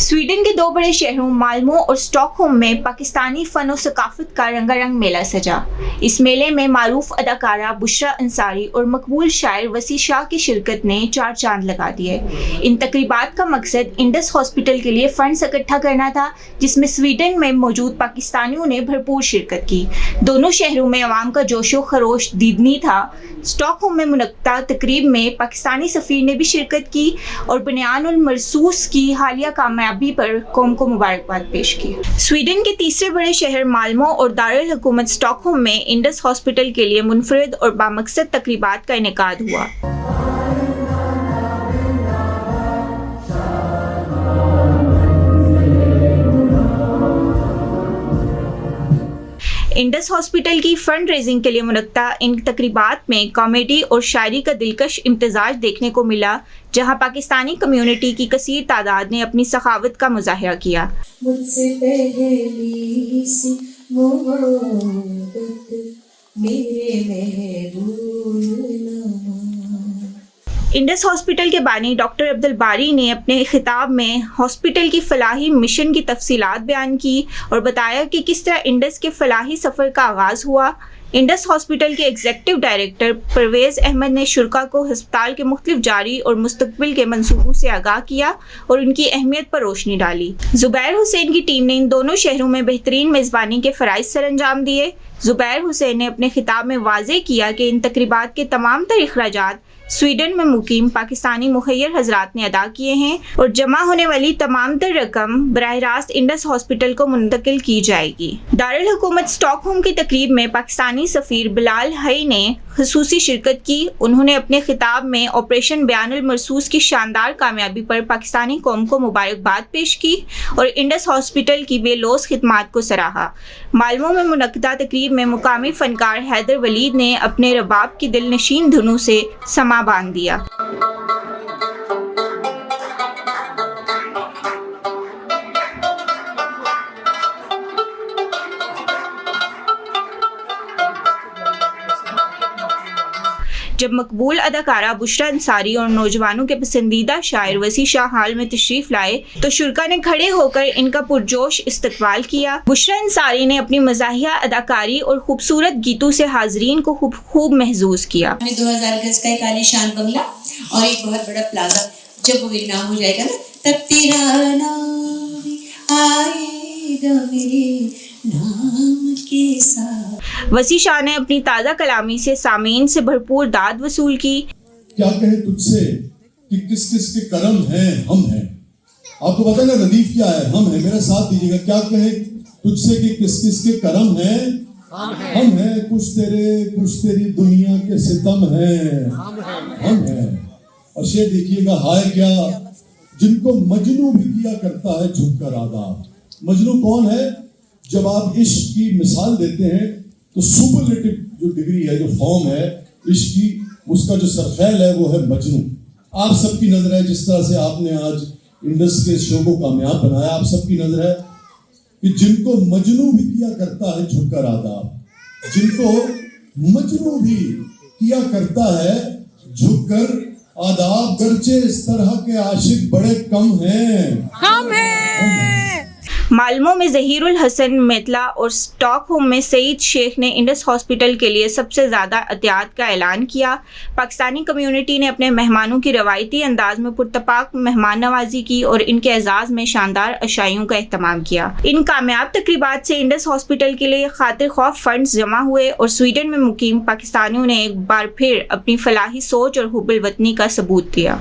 Sweden के दो बड़े शहरों माल्मो और स्टॉकहोम में पाकिस्तानी फन और सकाफत का रंगारंग मेला सजा। इस मेले में मारूफ अदाकारा बुशरा अंसारी और मकबूल शायर वसी शाह की शिरकत ने चार चांद लगा दिए। इन तकरीबात का मकसद इंडस हॉस्पिटल के लिए फंड्स इकट्ठा करना था, जिसमें स्वीडन में मौजूद पाकिस्तानियों ने भरपूर शिरकत की। दोनों शहरों में अवाम का जोशो खरोश दीदनी था। स्टॉकहोम में मुनक्ता तकरीब में पाकिस्तानी सफ़ीर ने भी शिरकत की और बुनियानुल मरसूस की हालिया कामयाबी पर कौम को मुबारकबाद पेश की। स्वीडन के तीसरे बड़े शहर माल्मो और दारुल हुकूमत स्टॉकहोम में इंडस हॉस्पिटल के लिए मुनफरिद और बामकसद तकरीबात का इनेकाद हुआ। इंडस हॉस्पिटल की फंड रेजिंग के लिए मुनक्ता इन तकरीबात में कॉमेडी और शायरी का दिलकश इम्तिजाज देखने को मिला, जहां पाकिस्तानी कम्युनिटी की कसीर तादाद ने अपनी सखावत का मुजाहिरा किया। मुझसे पहली सी मोहब्बत मेरे महबूब नामा। इंडस हॉस्पिटल के बानी डॉक्टर अब्दुल बारी ने अपने खिताब में हॉस्पिटल की फलाही मिशन की तफसीलात बयान की और बताया कि किस तरह इंडस के फलाही सफ़र का आगाज़ हुआ। इंडस हॉस्पिटल के एग्जीक्यूटिव डायरेक्टर परवेज़ अहमद ने शुरा को हस्पताल के मुख्तलिफ जारी और मुस्तकबिल के मंसूबों से आगाह किया और उनकी अहमियत पर रोशनी डाली। जुबैर हुसैन की टीम ने इन दोनों शहरों में बेहतरीन मेज़बानी के फ़राइज़ सर अंजाम दिए। जुबैर हुसैन ने अपने खिताब में वाज़े किया कि इन तकरीबात के तमाम तर अखराजात स्वीडन में मुकीम पाकिस्तानी मुखय्यर हजरात ने अदा किए हैं और जमा होने वाली तमाम तर रकम बराह रास्त इंडस हॉस्पिटल को मुंतकिल की जाएगी। दारुल हुकूमत स्टॉकहोम की तकरीब में पाकिस्तानी सफ़ीर बिलाल हई ने खसूसी शिरकत की। उन्होंने अपने खिताब में ऑपरेशन बयानुल मरसूस की शानदार कामयाबी पर पाकिस्तानी कौम को मुबारकबाद पेश की और इंडस हॉस्पिटल की बेलोस खिदमात को सराहा। माल्मो में मुनक्किदा तकरीब में मुकामी फनकार हैदर वलीद ने अपने रबाब की दिलनशीन धुनों से समा बांध दिया। जब मकबूल अदाकारा बुशरा अंसारी और नौजवानों के पसंदीदा शायर वसी शाह हाल में तशरीफ लाए तो शुरा ने खड़े होकर इनका पुरजोश इस्तकबाल किया। बुशरा अंसारी ने अपनी मज़ाहिया अदाकारी और खूबसूरत गीतों से हाजरीन को खूब महजूज किया। 2000 गज का एक आलीशान बंगला और एक बहुत बड़ा प्लाजा, जब वो इनाम हो जाएगा ना, तब तेरा नाम भी आएगा मेरे नाम के साथ। वसी शाह ने अपनी ताज़ा कलामी से सामीन से भरपूर दाद वसूल की। क्या कहे तुझसे कि किस किस के करम हैं, हम हैं। आपको पता है ना रदीफ क्या है? हम हैं। मेरा साथ दीजिएगा। क्या कहे तुझसे कि किस किस के करम हैं, हम हैं। कुछ तेरी दुनिया के सितम हैं, हम हैं। और शेर देखिएगा, हाय क्या जिनको मजनू भी किया करता है झुककर आदाब। मजनू कौन है? जब आप इश्क की मिसाल देते हैं तो सुपरलेटिव जो डिग्री है, जो फॉर्म है इश्क की, उसका जो सरफैल है वो है मजनू। आप सबकी नजर है, जिस तरह से आपने आज इंडस के शो को कामयाब बनाया, आप सबकी नजर है कि जिनको मजनू भी किया करता है झुककर आदाब, जिनको मजनू भी किया करता है झुककर आदाब, गर्चे इस तरह के आशिक बड़े कम हैं, हम हैं। माल्मो में ज़हीरुल हसन मेतला और स्टॉकहोम में सईद शेख ने इंडस हॉस्पिटल के लिए सबसे ज़्यादा एहतियात का ऐलान किया। पाकिस्तानी कम्युनिटी ने अपने मेहमानों की रवायती अंदाज में पुरतपाक मेहमान नवाजी की और इनके एजाज़ में शानदार अशाइयों का एहतमाम किया। इन कामयाब तकरीबात से इंडस हॉस्पिटल के लिए खातिर खौफ फंड्स जमा हुए और स्वीडन में मुकीम पाकिस्तानियों ने एक बार फिर अपनी फलाही सोच और हुब्बुल वतनी का सबूत दिया।